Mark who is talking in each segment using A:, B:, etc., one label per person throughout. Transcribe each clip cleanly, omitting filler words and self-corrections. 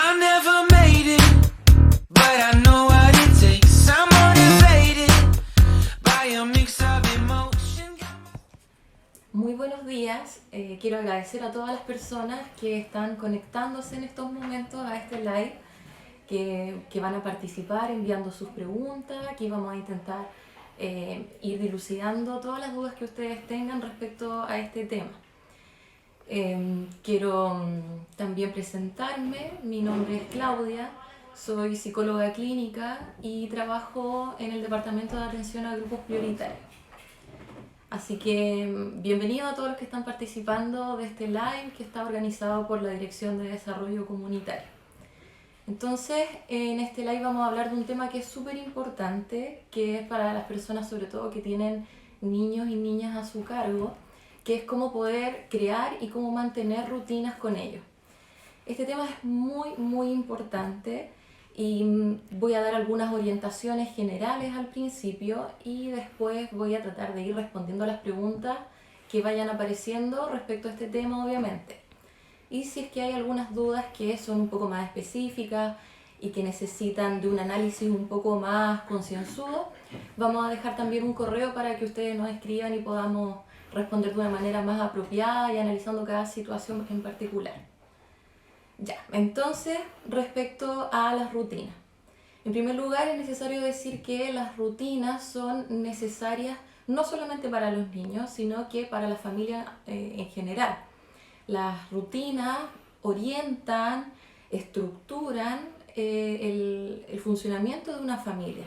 A: I never made it, but I know what it takes. I'm motivated by a mix of emotion.
B: Muy buenos días, quiero agradecer a todas las personas que están conectándose en estos momentos a este live, que van a participar enviando sus preguntas. Aquí vamos a intentar ir dilucidando todas las dudas que ustedes tengan respecto a este tema. Quiero también presentarme. Mi nombre es Claudia, soy psicóloga clínica y trabajo en el Departamento de Atención a Grupos Prioritarios. Así que bienvenido a todos los que están participando de este live que está organizado por la Dirección de Desarrollo Comunitario. Entonces, en este live vamos a hablar de un tema que es súper importante, que es para las personas sobre todo que tienen niños y niñas a su cargo, que es cómo poder crear y cómo mantener rutinas con ellos. Este tema es muy importante y voy a dar algunas orientaciones generales al principio y después voy a tratar de ir respondiendo a las preguntas que vayan apareciendo respecto a este tema, obviamente. Y si es que hay algunas dudas que son un poco más específicas y que necesitan de un análisis un poco más concienzudo, vamos a dejar también un correo para que ustedes nos escriban y podamos responder de una manera más apropiada y analizando cada situación en particular. Ya, entonces, respecto a las rutinas. En primer lugar, es necesario decir que las rutinas son necesarias no solamente para los niños, sino que para la familia en general. Las rutinas orientan, estructuran el funcionamiento de una familia.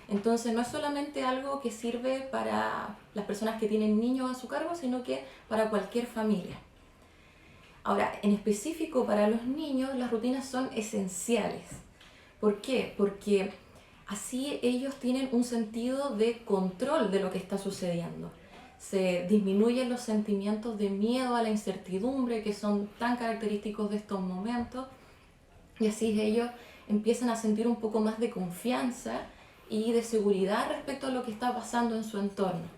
B: Entonces no es solamente algo que sirve para las personas que tienen niños a su cargo, sino que para cualquier familia. Ahora, en específico para los niños, las rutinas son esenciales. ¿Por qué? Porque así ellos tienen un sentido de control de lo que está sucediendo. Se disminuyen los sentimientos de miedo a la incertidumbre que son tan característicos de estos momentos, y así ellos empiezan a sentir un poco más de confianza y de seguridad respecto a lo que está pasando en su entorno.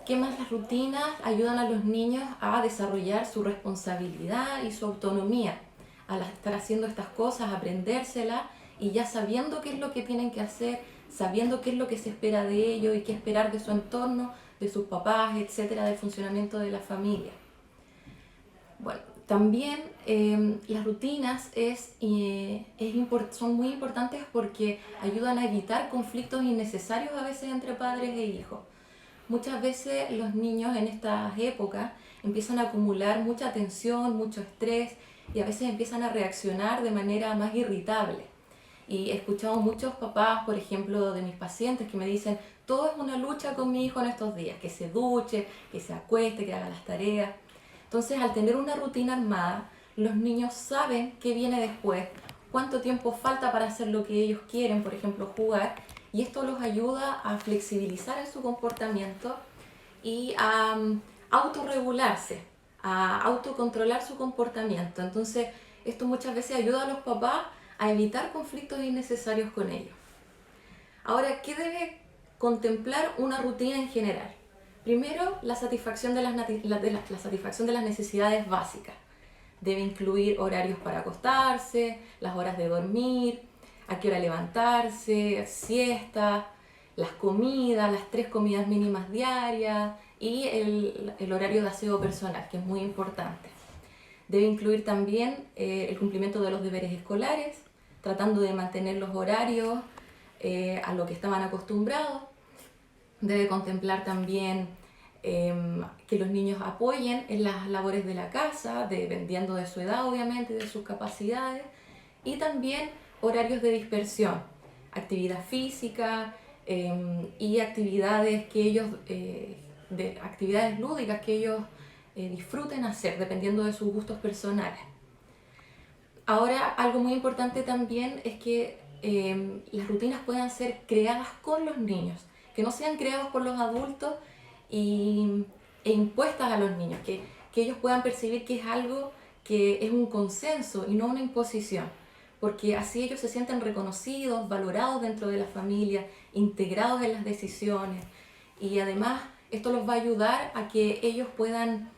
B: ¿Qué más? Las rutinas ayudan a los niños a desarrollar su responsabilidad y su autonomía. Al estar haciendo estas cosas, aprendérselas y ya sabiendo qué es lo que tienen que hacer, sabiendo qué es lo que se espera de ellos y qué esperar de su entorno, de sus papás, etcétera, del funcionamiento de la familia. Bueno, también las rutinas son muy importantes porque ayudan a evitar conflictos innecesarios a veces entre padres e hijos. Muchas veces los niños en estas épocas empiezan a acumular mucha tensión, mucho estrés y a veces empiezan a reaccionar de manera más irritable. Y he escuchado muchos papás, por ejemplo, de mis pacientes que me dicen: todo es una lucha con mi hijo en estos días, que se duche, que se acueste, que haga las tareas. Entonces, al tener una rutina armada, los niños saben qué viene después, cuánto tiempo falta para hacer lo que ellos quieren, por ejemplo, jugar, y esto los ayuda a flexibilizar en su comportamiento y a autorregularse, a autocontrolar su comportamiento. Entonces, esto muchas veces ayuda a los papás a evitar conflictos innecesarios con ellos. Ahora, ¿qué debe contemplar una rutina en general? Primero, la satisfacción de las necesidades básicas. Debe incluir horarios para acostarse, las horas de dormir, a qué hora levantarse, siestas, las comidas, las 3 comidas mínimas diarias y el horario de aseo personal, que es muy importante. Debe incluir también el cumplimiento de los deberes escolares, tratando de mantener los horarios a lo que estaban acostumbrados. Debe contemplar también que los niños apoyen en las labores de la casa, dependiendo de su edad obviamente, de sus capacidades, y también horarios de dispersión, actividad física y actividades actividades lúdicas que ellos disfruten hacer, dependiendo de sus gustos personales. Ahora, algo muy importante también es que las rutinas puedan ser creadas con los niños, que no sean creadas por los adultos e impuestas a los niños, que ellos puedan percibir que es algo que es un consenso y no una imposición, porque así ellos se sienten reconocidos, valorados dentro de la familia, integrados en las decisiones, y además esto los va a ayudar a que ellos puedan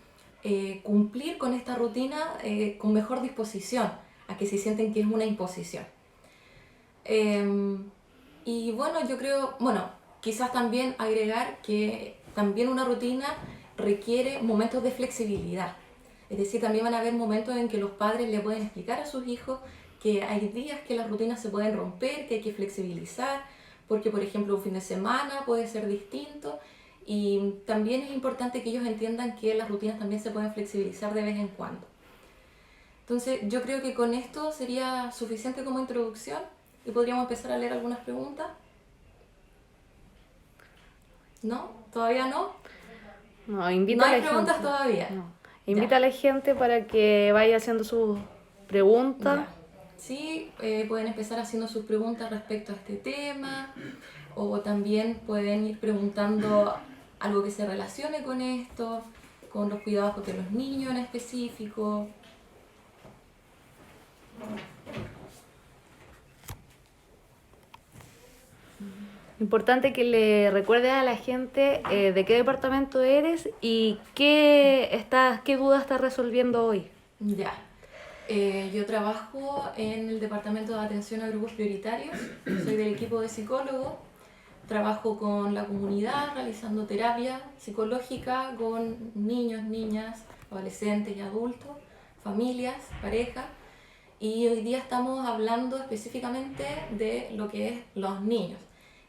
B: cumplir con esta rutina con mejor disposición, a que si sienten que es una imposición. Y bueno, yo creo, quizás también agregar que también una rutina requiere momentos de flexibilidad. Es decir, también van a haber momentos en que los padres le pueden explicar a sus hijos que hay días que las rutinas se pueden romper, que hay que flexibilizar, porque por ejemplo un fin de semana puede ser distinto, y también es importante que ellos entiendan que las rutinas también se pueden flexibilizar de vez en cuando. Entonces yo creo que con esto sería suficiente como introducción y podríamos empezar a leer algunas preguntas. ¿No? ¿Todavía no?
C: No, invita
B: No
C: a la
B: hay preguntas
C: gente.
B: todavía.
C: No. Invita a la gente para que vaya haciendo sus preguntas.
B: Ya. Sí, pueden empezar haciendo sus preguntas respecto a este tema, o también pueden ir preguntando algo que se relacione con esto, con los cuidados de los niños en específico.
C: Importante que le recuerdes a la gente de qué departamento eres y qué duda estás resolviendo hoy.
B: Ya. Yo trabajo en el Departamento de Atención a Grupos Prioritarios, soy del equipo de psicólogos, trabajo con la comunidad realizando terapia psicológica con niños, niñas, adolescentes y adultos, familias, parejas, y hoy día estamos hablando específicamente de lo que es los niños,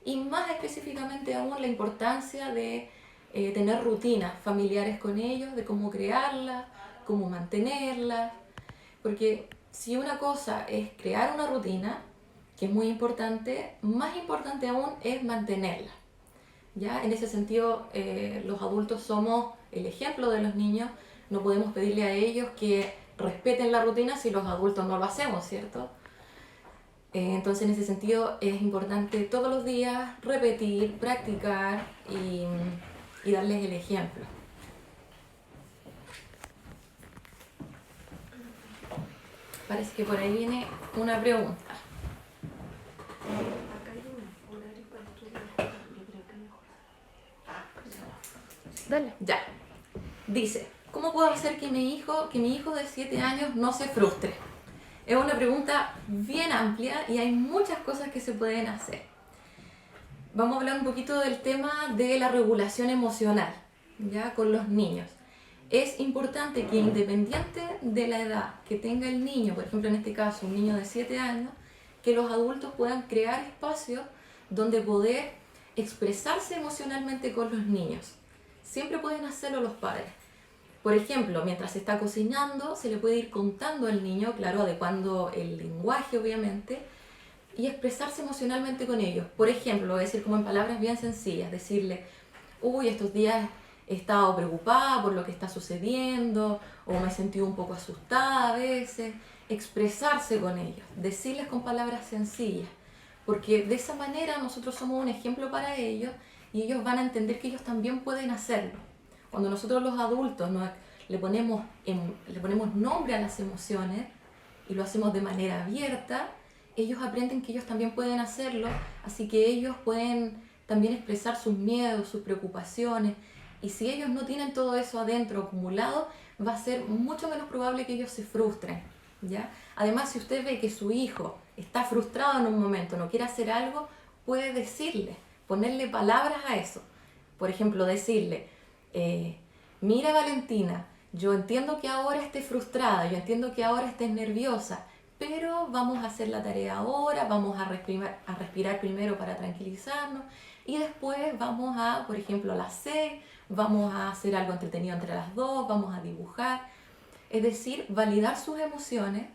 B: y más específicamente aún la importancia de tener rutinas familiares con ellos, de cómo crearlas, cómo mantenerlas. Porque si una cosa es crear una rutina, que es muy importante, más importante aún es mantenerla. ¿Ya? En ese sentido, los adultos somos el ejemplo de los niños, no podemos pedirle a ellos que respeten la rutina si los adultos no lo hacemos, ¿cierto? Entonces, en ese sentido, es importante todos los días repetir, practicar y darles el ejemplo. Parece que por ahí viene una pregunta.
C: Dale.
B: Ya. Dice, ¿cómo puedo hacer que mi hijo de 7 años no se frustre? Es una pregunta bien amplia y hay muchas cosas que se pueden hacer. Vamos a hablar un poquito del tema de la regulación emocional, ¿ya? Con los niños. Es importante que independiente de la edad que tenga el niño, por ejemplo en este caso un niño de 7 años, que los adultos puedan crear espacios donde poder expresarse emocionalmente con los niños. Siempre pueden hacerlo los padres. Por ejemplo, mientras se está cocinando, se le puede ir contando al niño, claro, adecuando el lenguaje obviamente, y expresarse emocionalmente con ellos. Por ejemplo, decir como en palabras bien sencillas, decirle, uy, estos días he estado preocupada por lo que está sucediendo, o me he sentido un poco asustada a veces. Expresarse con ellos, decirles con palabras sencillas, porque de esa manera nosotros somos un ejemplo para ellos y ellos van a entender que ellos también pueden hacerlo. Cuando nosotros los adultos le ponemos nombre a las emociones y lo hacemos de manera abierta, ellos aprenden que ellos también pueden hacerlo, así que ellos pueden también expresar sus miedos, sus preocupaciones. Y si ellos no tienen todo eso adentro acumulado, va a ser mucho menos probable que ellos se frustren, ¿ya? Además, si usted ve que su hijo está frustrado en un momento, no quiere hacer algo, puede decirle, ponerle palabras a eso. Por ejemplo, decirle, mira Valentina, yo entiendo que ahora estés frustrada, yo entiendo que ahora estés nerviosa, pero vamos a hacer la tarea ahora, vamos a respirar primero para tranquilizarnos y después vamos a, por ejemplo, a las 6, vamos a hacer algo entretenido entre las 2, vamos a dibujar. Es decir, validar sus emociones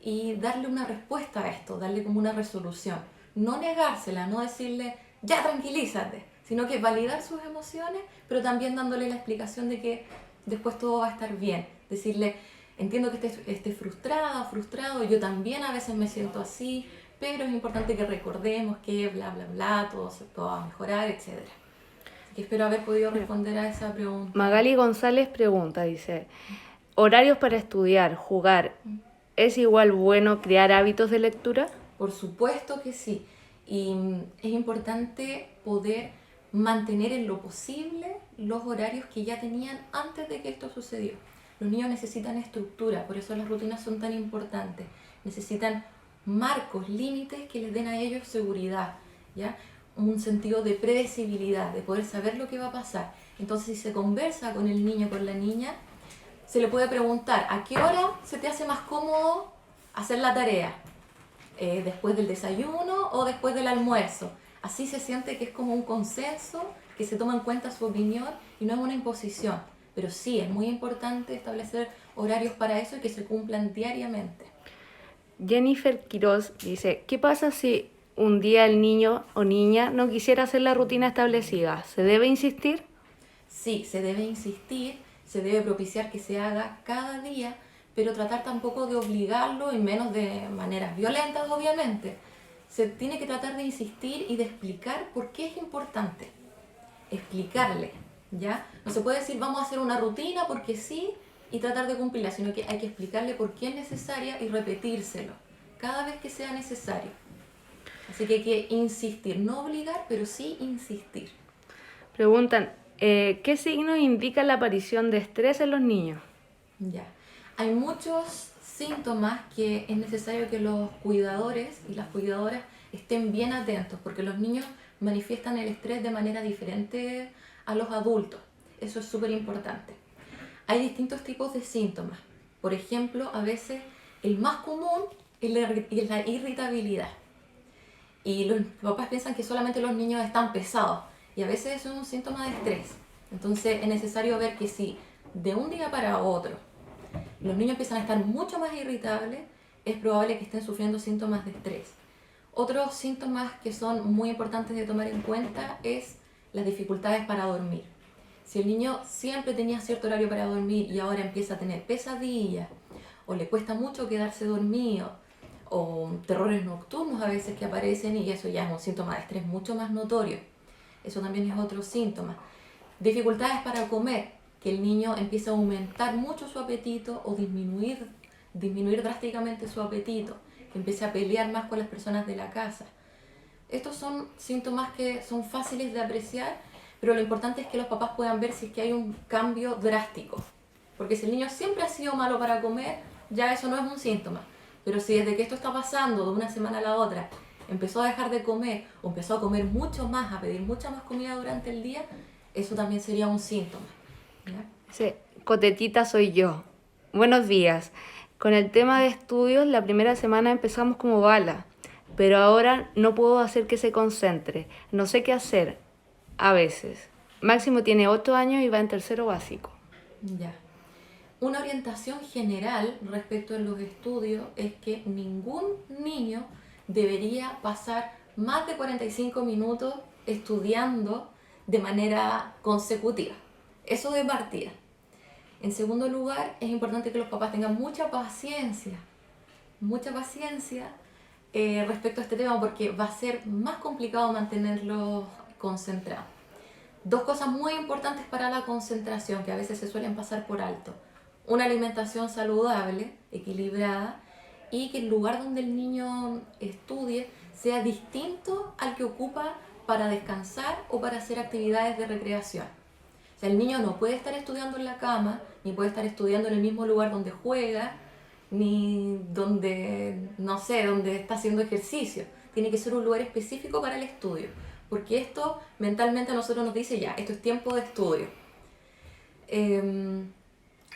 B: y darle una respuesta a esto, darle como una resolución. No negársela, no decirle, ya tranquilízate, sino que validar sus emociones, pero también dándole la explicación de que después todo va a estar bien. Decirle, entiendo que estés frustrada, frustrado, yo también a veces me siento así, pero es importante que recordemos que bla, bla, bla, todo va a mejorar, etc. Así que espero haber podido responder a esa pregunta.
C: Magali González pregunta, dice, horarios para estudiar, jugar, ¿es igual bueno crear hábitos de lectura?
B: Por supuesto que sí. Y es importante poder mantener en lo posible los horarios que ya tenían antes de que esto sucedió. Los niños necesitan estructura, por eso las rutinas son tan importantes. necesitan marcos, límites que les den a ellos seguridad, ¿ya? Un sentido de predecibilidad, de poder saber lo que va a pasar. Entonces, si se conversa con el niño, con la niña, se le puede preguntar, ¿a qué hora se te hace más cómodo hacer la tarea? ¿Después del desayuno o después del almuerzo? Así se siente que es como un consenso, que se toma en cuenta su opinión y no es una imposición. Pero sí, es muy importante establecer horarios para eso y que se cumplan diariamente.
C: Jennifer Quiroz dice, ¿qué pasa si un día el niño o niña no quisiera hacer la rutina establecida? ¿Se debe insistir?
B: Sí, se debe insistir, se debe propiciar que se haga cada día, pero tratar tampoco de obligarlo y menos de maneras violentas, obviamente. Se tiene que tratar de insistir y de explicar por qué es importante. Explicarle, ¿ya? No se puede decir vamos a hacer una rutina porque sí y tratar de cumplirla, sino que hay que explicarle por qué es necesaria y repetírselo cada vez que sea necesario. Así que hay que insistir, no obligar, pero sí insistir.
C: Preguntan, ¿qué signos indican la aparición de estrés en los niños?
B: Ya. Hay muchos síntomas que es necesario que los cuidadores y las cuidadoras estén bien atentos, porque los niños manifiestan el estrés de manera diferente a los adultos. Eso es súper importante. Hay distintos tipos de síntomas. Por ejemplo, a veces el más común es la irritabilidad. Y los papás piensan que solamente los niños están pesados, y a veces eso es un síntoma de estrés. Entonces es necesario ver que si de un día para otro los niños empiezan a estar mucho más irritables, es probable que estén sufriendo síntomas de estrés. Otros síntomas que son muy importantes de tomar en cuenta es las dificultades para dormir. Si el niño siempre tenía cierto horario para dormir y ahora empieza a tener pesadillas, o le cuesta mucho quedarse dormido, o terrores nocturnos a veces que aparecen, y eso ya es un síntoma de estrés mucho más notorio. Eso también es otro síntoma. Dificultades para comer, que el niño empieza a aumentar mucho su apetito o disminuir drásticamente su apetito, que empiece a pelear más con las personas de la casa. Estos son síntomas que son fáciles de apreciar, pero lo importante es que los papás puedan ver si es que hay un cambio drástico. Porque si el niño siempre ha sido malo para comer, ya eso no es un síntoma. Pero si desde que esto está pasando de una semana a la otra, empezó a dejar de comer o empezó a comer mucho más, a pedir mucha más comida durante el día, eso también sería un síntoma. ¿Ya?
C: Sí, Cotetita soy yo. Buenos días. Con el tema de estudios, la primera semana empezamos como bala, pero ahora no puedo hacer que se concentre. No sé qué hacer, a veces. Máximo tiene 8 años y va en tercero básico.
B: Ya. Una orientación general respecto a los estudios es que ningún niño debería pasar más de 45 minutos estudiando de manera consecutiva. Eso de partida. En segundo lugar, es importante que los papás tengan mucha paciencia respecto a este tema, porque va a ser más complicado mantenerlos concentrados. Dos cosas muy importantes para la concentración que a veces se suelen pasar por alto: una alimentación saludable, equilibrada, y que el lugar donde el niño estudie sea distinto al que ocupa para descansar o para hacer actividades de recreación. O sea, el niño no puede estar estudiando en la cama, ni puede estar estudiando en el mismo lugar donde juega, ni donde, no sé, donde está haciendo ejercicio. Tiene que ser un lugar específico para el estudio, porque esto mentalmente a nosotros nos dice ya, esto es tiempo de estudio.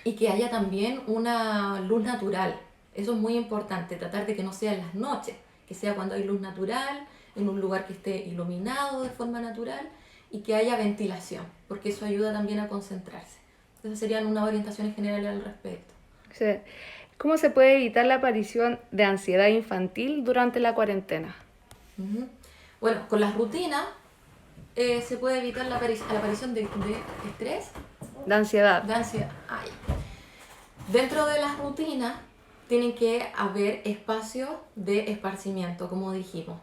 B: Y que haya también una luz natural. Eso es muy importante, tratar de que no sea en las noches, que sea cuando hay luz natural, en un lugar que esté iluminado de forma natural, y que haya ventilación, porque eso ayuda también a concentrarse. Esas serían unas orientaciones generales al respecto.
C: Sí. ¿Cómo se puede evitar la aparición de ansiedad infantil durante la cuarentena?
B: Bueno, con las rutinas se puede evitar la aparición de estrés,
C: De ansiedad.
B: de ansiedad. Dentro de las rutinas tienen que haber espacios de esparcimiento, como dijimos.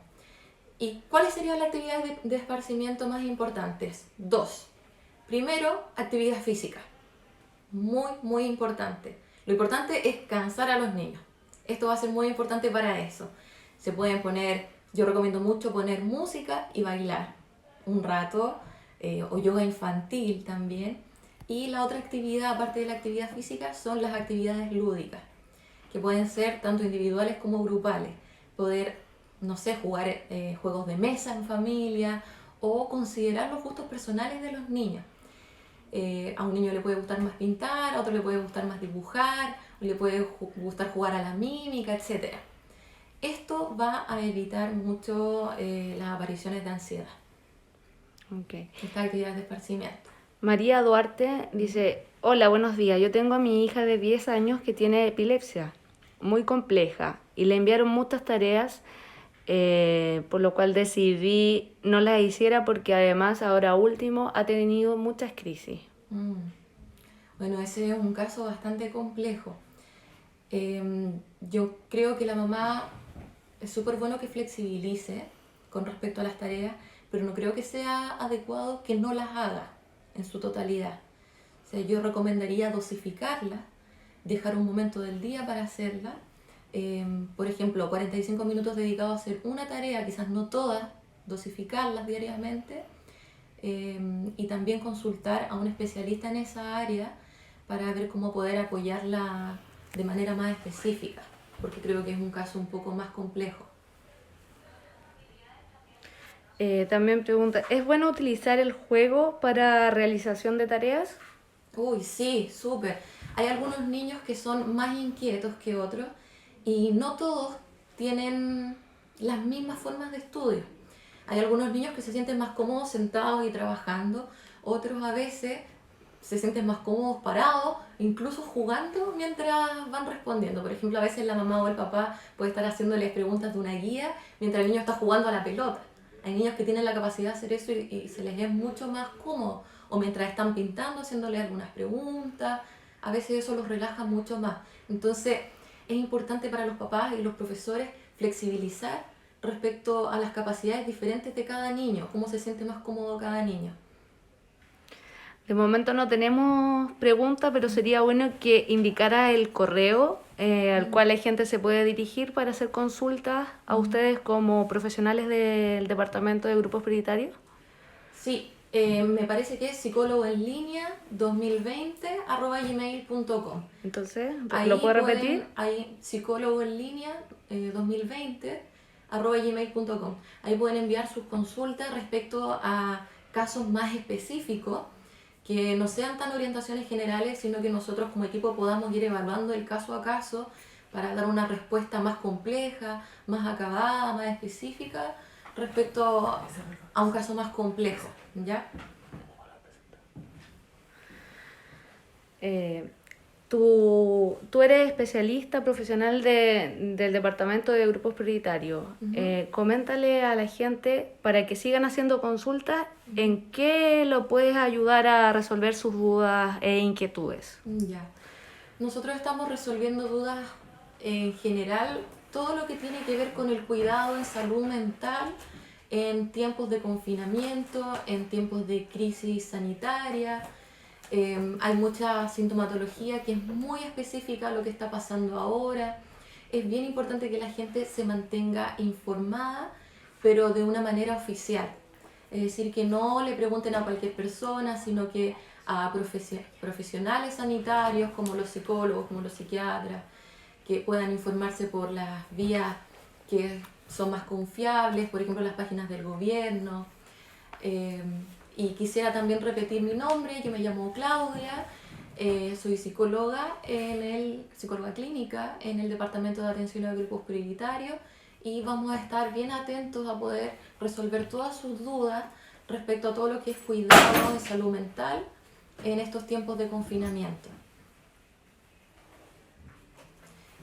B: ¿Y cuáles serían las actividades de esparcimiento más importantes? 2. Primero, actividad física. Muy, muy importante. Lo importante es cansar a los niños. Esto va a ser muy importante para eso. Se pueden poner, yo recomiendo mucho poner música y bailar un rato, o yoga infantil también. Y la otra actividad, aparte de la actividad física, son las actividades lúdicas. que pueden ser tanto individuales como grupales. Poder, no sé, jugar juegos de mesa en familia o considerar los gustos personales de los niños. A un niño le puede gustar más pintar, a otro le puede gustar más dibujar, le puede gustar jugar a la mímica, etc. Esto va a evitar mucho las apariciones de ansiedad.
C: Okay.
B: Estas actividades de esparcimiento.
C: María Duarte dice, hola, buenos días. Yo tengo a mi hija de 10 años que tiene epilepsia, muy compleja, y le enviaron muchas tareas, por lo cual decidí no las hiciera porque además ahora último ha tenido muchas crisis.
B: Bueno, ese es un caso bastante complejo. Yo creo que la mamá es súper bueno que flexibilice con respecto a las tareas, pero no creo que sea adecuado que no las haga en su totalidad. O sea, yo recomendaría dosificarlas, dejar un momento del día para hacerla. Por ejemplo, 45 minutos dedicados a hacer una tarea, quizás no todas, dosificarlas diariamente. Y también consultar a un especialista en esa área para ver cómo poder apoyarla de manera más específica, porque creo que es un caso un poco más complejo.
C: También pregunta, ¿es bueno utilizar el juego para realización de tareas?
B: Uy, sí, súper. Hay algunos niños que son más inquietos que otros y no todos tienen las mismas formas de estudio. Hay algunos niños que se sienten más cómodos sentados y trabajando, otros a veces se sienten más cómodos parados, incluso jugando mientras van respondiendo. Por ejemplo, a veces la mamá o el papá puede estar haciéndoles preguntas de una guía mientras el niño está jugando a la pelota. Hay niños que tienen la capacidad de hacer eso y se les es mucho más cómodo. O mientras están pintando, haciéndoles algunas preguntas. A veces eso los relaja mucho más. Entonces, es importante para los papás y los profesores flexibilizar respecto a las capacidades diferentes de cada niño, cómo se siente más cómodo cada niño.
C: De momento no tenemos preguntas, pero sería bueno que indicara el correo al cual la gente se puede dirigir para hacer consultas a ustedes como profesionales del Departamento de Grupos Prioritarios.
B: Sí, me parece que es psicólogoenlinea2020@gmail.com.
C: Entonces,
B: Ahí
C: ¿lo puedo repetir?
B: Ahí, psicólogoenlinea2020@gmail.com. Ahí pueden enviar sus consultas respecto a casos más específicos, que no sean tan orientaciones generales, sino que nosotros como equipo podamos ir evaluando el caso a caso para dar una respuesta más compleja, más acabada, más específica respecto a un caso más complejo, ¿ya?
C: Tú eres especialista profesional del Departamento de Grupos Prioritarios. Coméntale a la gente para que sigan haciendo consultas en qué lo puedes ayudar a resolver sus dudas e inquietudes.
B: Ya. Nosotros estamos resolviendo dudas en general, todo lo que tiene que ver con el cuidado en salud mental en tiempos de confinamiento, en tiempos de crisis sanitaria. Hay mucha sintomatología que es muy específica a lo que está pasando ahora. Es bien importante que la gente se mantenga informada, pero de una manera oficial. Es decir, que no le pregunten a cualquier persona, sino que a profesionales sanitarios como los psicólogos, como los psiquiatras, que puedan informarse por las vías que son más confiables, por ejemplo las páginas del gobierno. Y quisiera también repetir mi nombre, yo me llamo Claudia, soy psicóloga clínica en el Departamento de Atención a Grupos Prioritarios y vamos a estar bien atentos a poder resolver todas sus dudas respecto a todo lo que es cuidado de salud mental en estos tiempos de confinamiento.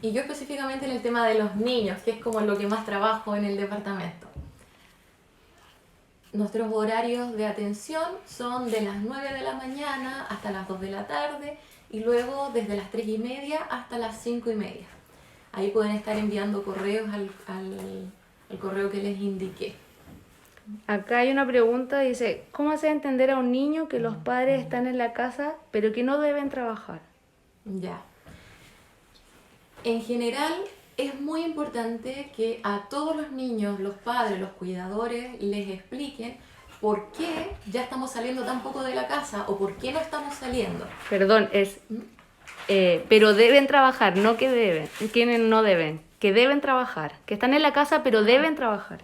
B: Y yo específicamente en el tema de los niños, que es como lo que más trabajo en el departamento. Nuestros horarios de atención son de las 9 de la mañana hasta las 2 de la tarde y luego desde las 3:30 hasta las 5:30. Ahí pueden estar enviando correos al correo que les indiqué.
C: Acá hay una pregunta, dice, ¿cómo hacer entender a un niño que los padres están en la casa pero que no deben trabajar?
B: Ya. En general es muy importante que a todos los niños, los padres, los cuidadores, les expliquen por qué ya estamos saliendo tan poco de la casa o por qué no estamos saliendo.
C: Perdón, es pero deben trabajar, no que deben, quienes no deben, que deben trabajar, que están en la casa pero deben trabajar.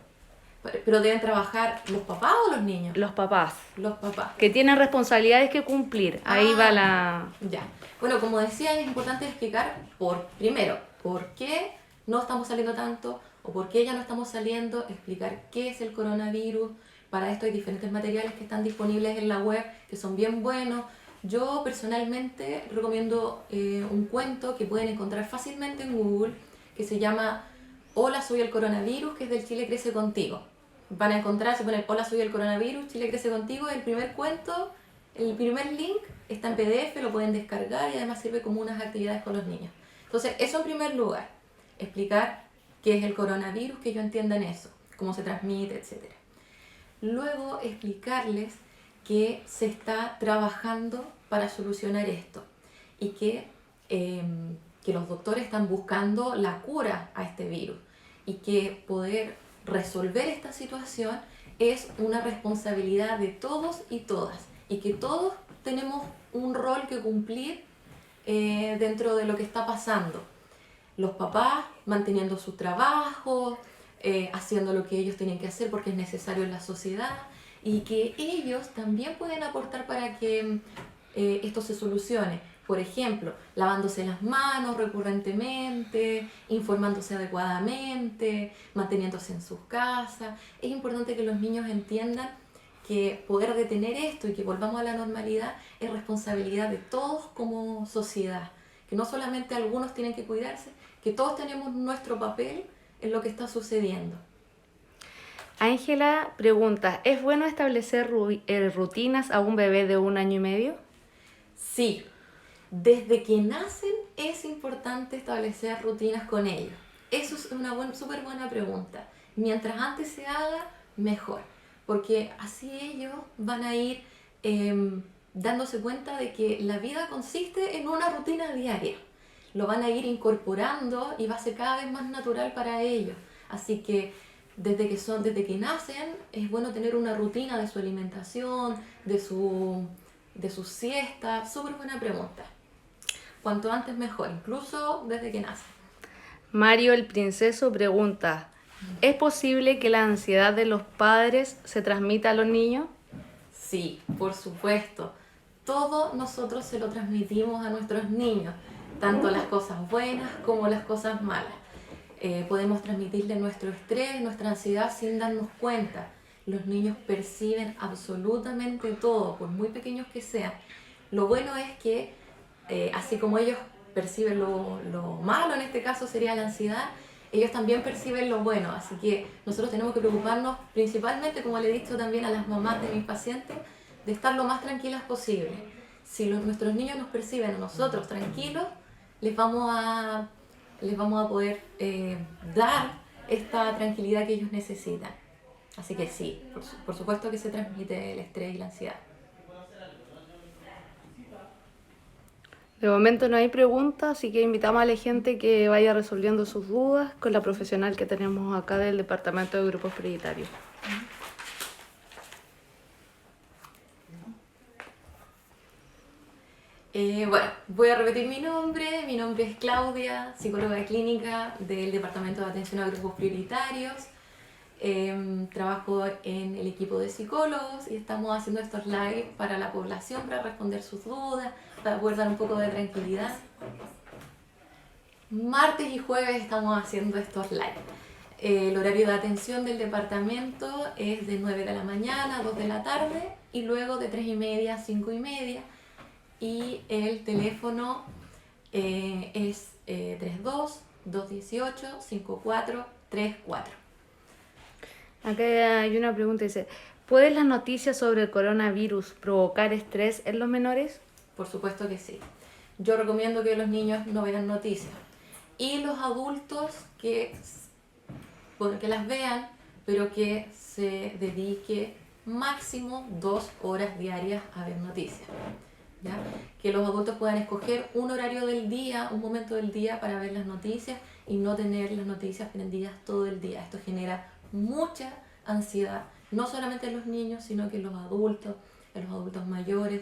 B: Pero deben trabajar los papás o los niños.
C: Los papás,
B: Los papás.
C: que tienen responsabilidades que cumplir. Ahí va la...
B: Ya. Bueno, como decía, es importante explicar primero, por qué no estamos saliendo tanto o por qué ya no estamos saliendo, explicar qué es el coronavirus. Para esto hay diferentes materiales que están disponibles en la web que son bien buenos. Yo personalmente recomiendo un cuento que pueden encontrar fácilmente en Google que se llama Hola, soy el coronavirus, que es del Chile Crece Contigo. Van a encontrar, se ponen Hola, soy el coronavirus, Chile Crece Contigo, el primer cuento, el primer link está en PDF, lo pueden descargar y además sirve como unas actividades con los niños. Entonces, eso en primer lugar, explicar qué es el coronavirus, que ellos entiendan eso, cómo se transmite, etc. Luego, explicarles que se está trabajando para solucionar esto y que los doctores están buscando la cura a este virus y que poder resolver esta situación es una responsabilidad de todos y todas y que todos tenemos un rol que cumplir dentro de lo que está pasando. Los papás manteniendo su trabajo, haciendo lo que ellos tienen que hacer porque es necesario en la sociedad y que ellos también pueden aportar para que esto se solucione. Por ejemplo, lavándose las manos recurrentemente, informándose adecuadamente, manteniéndose en sus casas. Es importante que los niños entiendan que poder detener esto y que volvamos a la normalidad es responsabilidad de todos como sociedad. Que no solamente algunos tienen que cuidarse, que todos tenemos nuestro papel en lo que está sucediendo.
C: Ángela pregunta, ¿es bueno establecer rutinas a un bebé de 1 año y medio?
B: Sí. Desde que nacen es importante establecer rutinas con ellos. Eso es una súper buena pregunta. Mientras antes se haga, mejor. Porque así ellos van a ir dándose cuenta de que la vida consiste en una rutina diaria. Lo van a ir incorporando y va a ser cada vez más natural para ellos. Así que desde que nacen es bueno tener una rutina de su alimentación, de sus siestas. Súper buena pregunta. Cuanto antes mejor, incluso desde que nace.
C: Mario el Princeso pregunta, ¿es posible que la ansiedad de los padres se transmita a los niños?
B: Sí, por supuesto. Todos nosotros se lo transmitimos a nuestros niños, tanto las cosas buenas como las cosas malas. Podemos transmitirle nuestro estrés, nuestra ansiedad sin darnos cuenta. Los niños perciben absolutamente todo, por muy pequeños que sean. Lo bueno es que así como ellos perciben lo malo, en este caso sería la ansiedad, ellos también perciben lo bueno. Así que nosotros tenemos que preocuparnos principalmente, como le he dicho también a las mamás de mis pacientes, de estar lo más tranquilas posible. Si nuestros niños nos perciben a nosotros tranquilos, les vamos a poder dar esta tranquilidad que ellos necesitan. Así que sí, por supuesto que se transmite el estrés y la ansiedad.
C: De momento no hay preguntas, así que invitamos a la gente que vaya resolviendo sus dudas con la profesional que tenemos acá del Departamento de Grupos Prioritarios.
B: Bueno, voy a repetir mi nombre. Mi nombre es Claudia, psicóloga clínica del Departamento de Atención a Grupos Prioritarios. Trabajo en el equipo de psicólogos y estamos haciendo estos live para la población, para responder sus dudas, para poder dar un poco de tranquilidad. Martes y jueves estamos haciendo estos live. El horario de atención del departamento es de 9 de la mañana a 2 de la tarde y luego de 3:30 a 5:30. Y el teléfono es 32-218-5434.
C: Acá hay una pregunta, dice, ¿pueden las noticias sobre el coronavirus provocar estrés en los menores?
B: Por supuesto que sí. Yo recomiendo que los niños no vean noticias. Y los adultos que las vean, pero que se dedique máximo 2 horas diarias a ver noticias. ¿Ya? Que los adultos puedan escoger un horario del día, un momento del día para ver las noticias y no tener las noticias prendidas todo el día. Esto genera mucha ansiedad, no solamente en los niños, sino que en los adultos mayores.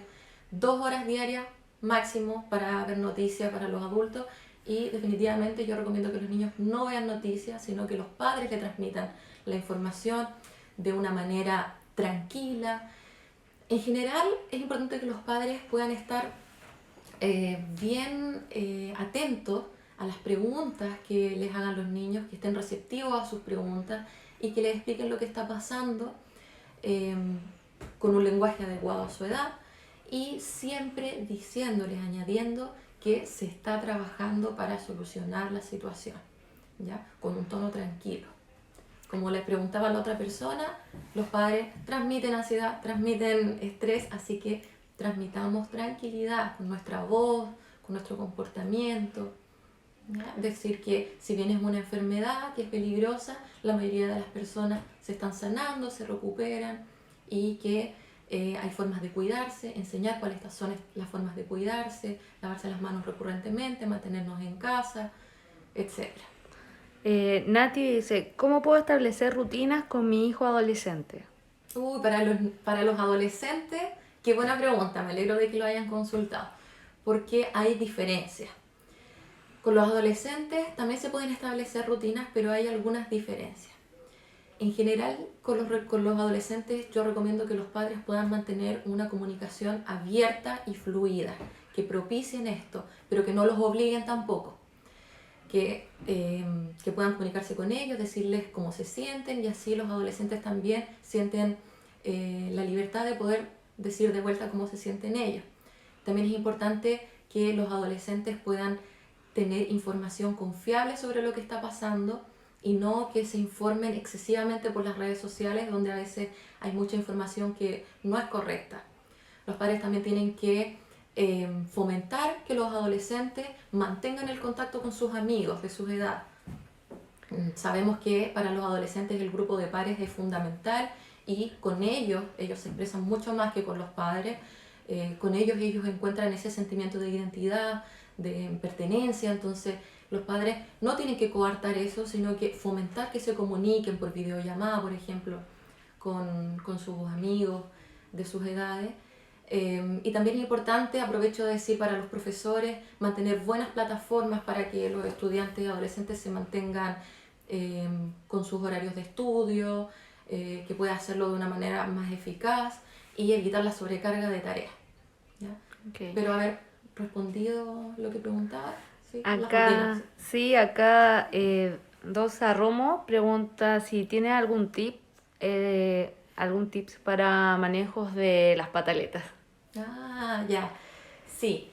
B: 2 horas diarias máximo para ver noticias para los adultos, y definitivamente yo recomiendo que los niños no vean noticias, sino que los padres le transmitan la información de una manera tranquila. En general es importante que los padres puedan estar bien atentos a las preguntas que les hagan los niños, que estén receptivos a sus preguntas y que les expliquen lo que está pasando con un lenguaje adecuado a su edad, y siempre diciéndoles, añadiendo que se está trabajando para solucionar la situación, ¿ya? Con un tono tranquilo. Como les preguntaba a la otra persona, los padres transmiten ansiedad, transmiten estrés, así que transmitamos tranquilidad con nuestra voz, con nuestro comportamiento, ¿ya? Decir que si bien es una enfermedad que es peligrosa, la mayoría de las personas se están sanando, se recuperan, y que hay formas de cuidarse, enseñar cuáles son las formas de cuidarse, lavarse las manos recurrentemente, mantenernos en casa, etc.
C: Nati dice, ¿cómo puedo establecer rutinas con mi hijo adolescente?
B: Uy, para los adolescentes, qué buena pregunta, me alegro de que lo hayan consultado, porque hay diferencias. Con los adolescentes también se pueden establecer rutinas, pero hay algunas diferencias. En general, con los adolescentes yo recomiendo que los padres puedan mantener una comunicación abierta y fluida, que propicien esto, pero que no los obliguen tampoco. Que puedan comunicarse con ellos, decirles cómo se sienten, y así los adolescentes también sienten la libertad de poder decir de vuelta cómo se sienten ellos. También es importante que los adolescentes puedan tener información confiable sobre lo que está pasando, y no que se informen excesivamente por las redes sociales, donde a veces hay mucha información que no es correcta. Los padres también tienen que fomentar que los adolescentes mantengan el contacto con sus amigos de su edad. Sabemos que para los adolescentes el grupo de pares es fundamental, y con ellos se expresan mucho más que con los padres. Con ellos encuentran ese sentimiento de identidad, de pertenencia. Entonces los padres no tienen que coartar eso, sino que fomentar que se comuniquen por videollamada, por ejemplo, con sus amigos de sus edades. Y también es importante, aprovecho de decir, para los profesores, mantener buenas plataformas para que los estudiantes y adolescentes se mantengan con sus horarios de estudio, que pueda hacerlo de una manera más eficaz y evitar la sobrecarga de tareas, ¿ya?
C: Okay.
B: Pero haber respondido lo que preguntaba. Sí,
C: Acá, sí, acá Dosa Romo pregunta si tiene algún tips para manejos de las pataletas.
B: Ah, ya. Sí.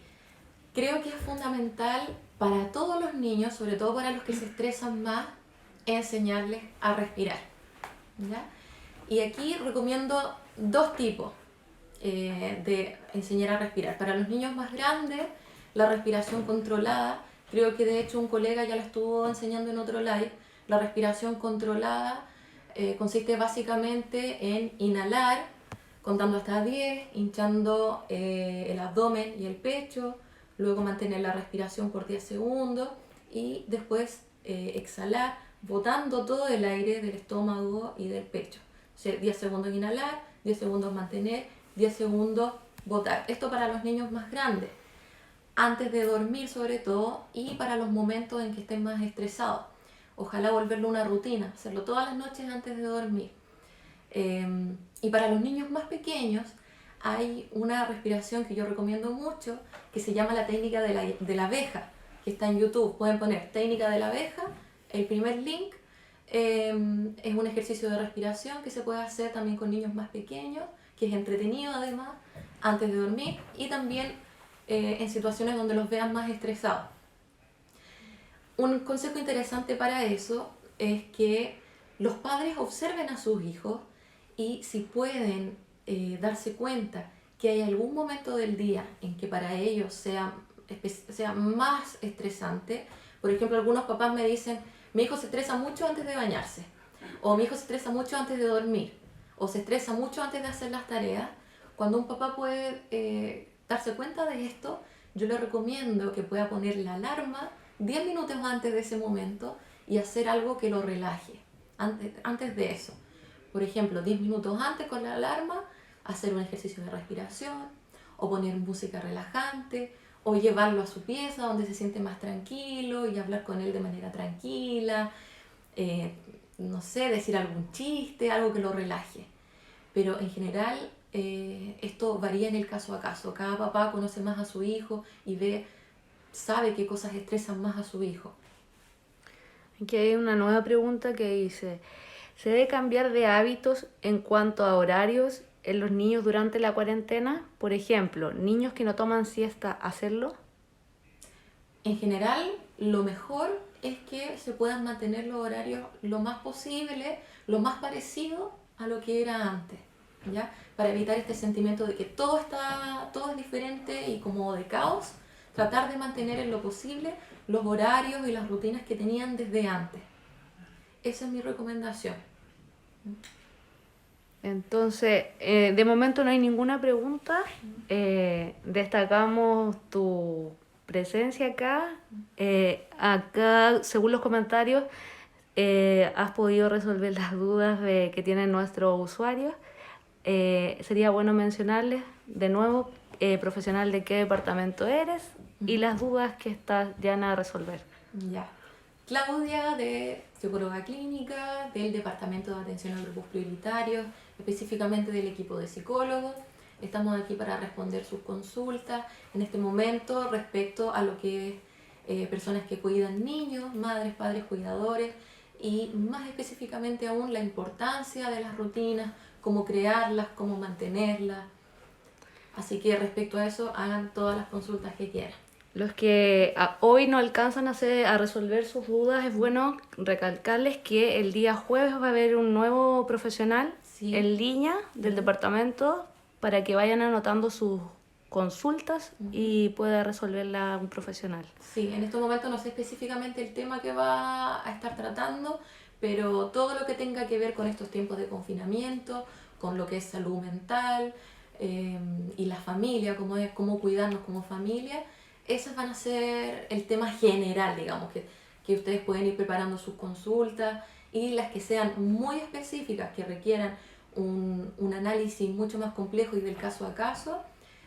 B: Creo que es fundamental para todos los niños, sobre todo para los que se estresan más, enseñarles a respirar, ¿ya? Y aquí recomiendo dos tipos de enseñar a respirar. Para los niños más grandes, la respiración controlada, creo que de hecho un colega ya lo estuvo enseñando en otro live. La respiración controlada consiste básicamente en inhalar contando hasta 10, hinchando el abdomen y el pecho, luego mantener la respiración por 10 segundos y después exhalar, botando todo el aire del estómago y del pecho. O sea, 10 segundos inhalar, 10 segundos mantener, 10 segundos botar. Esto para los niños más grandes, antes de dormir sobre todo, y para los momentos en que estén más estresados. Ojalá volverlo una rutina, hacerlo todas las noches antes de dormir. Y para los niños más pequeños hay una respiración que yo recomiendo mucho, que se llama la técnica de la abeja, que está en YouTube. Pueden poner técnica de la abeja, el primer link. Es un ejercicio de respiración que se puede hacer también con niños más pequeños, que es entretenido además, antes de dormir, y también en situaciones donde los vean más estresados. Un consejo interesante para eso es que los padres observen a sus hijos, y si pueden darse cuenta que hay algún momento del día en que para ellos sea más estresante. Por ejemplo, algunos papás me dicen: mi hijo se estresa mucho antes de bañarse, o mi hijo se estresa mucho antes de dormir, o se estresa mucho antes de hacer las tareas. Cuando un papá puede darse cuenta de esto, yo le recomiendo que pueda poner la alarma 10 minutos antes de ese momento y hacer algo que lo relaje antes de eso. Por ejemplo, 10 minutos antes con la alarma, hacer un ejercicio de respiración, o poner música relajante, o llevarlo a su pieza donde se siente más tranquilo y hablar con él de manera tranquila, no sé, decir algún chiste, algo que lo relaje. Pero en general esto varía en el caso a caso. Cada papá conoce más a su hijo y sabe qué cosas estresan más a su hijo.
C: Aquí hay una nueva pregunta que dice, ¿se debe cambiar de hábitos en cuanto a horarios en los niños durante la cuarentena? Por ejemplo, niños que no toman siesta, ¿hacerlo?
B: En general, lo mejor es que se puedan mantener los horarios lo más posible, lo más parecido a lo que era antes, ¿ya? Para evitar este sentimiento de que todo es diferente y como de caos, tratar de mantener en lo posible los horarios y las rutinas que tenían desde antes. Esa es mi recomendación.
C: Entonces, de momento no hay ninguna pregunta. Destacamos tu presencia acá. Acá, según los comentarios, has podido resolver las dudas que tienen nuestros usuarios. Sería bueno mencionarles de nuevo, profesional de qué departamento eres y las dudas que estás ya a resolver.
B: Ya. Claudia, de psicóloga clínica, del Departamento de Atención a Grupos Prioritarios, específicamente del equipo de psicólogos. Estamos aquí para responder sus consultas en este momento respecto a lo que es personas que cuidan niños, madres, padres, cuidadores y más específicamente aún la importancia de las rutinas, cómo crearlas, cómo mantenerlas. Así que respecto a eso, hagan todas las consultas que quieran.
C: Los que hoy no alcanzan a resolver sus dudas, es bueno recalcarles que el día jueves va a haber un nuevo profesional en línea del departamento para que vayan anotando sus consultas y pueda resolverla un profesional.
B: Sí, en estos momentos no sé específicamente el tema que va a estar tratando, pero todo lo que tenga que ver con estos tiempos de confinamiento, con lo que es salud mental y la familia, cómo cuidarnos como familia, esas van a ser el tema general, digamos, que ustedes pueden ir preparando sus consultas y las que sean muy específicas, que requieran un análisis mucho más complejo y del caso a caso,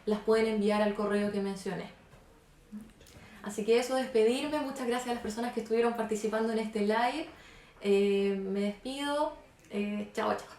B: las pueden enviar al correo que mencioné. Así que eso, despedirme. Muchas gracias a las personas que estuvieron participando en este live. Me despido. Chao, chao.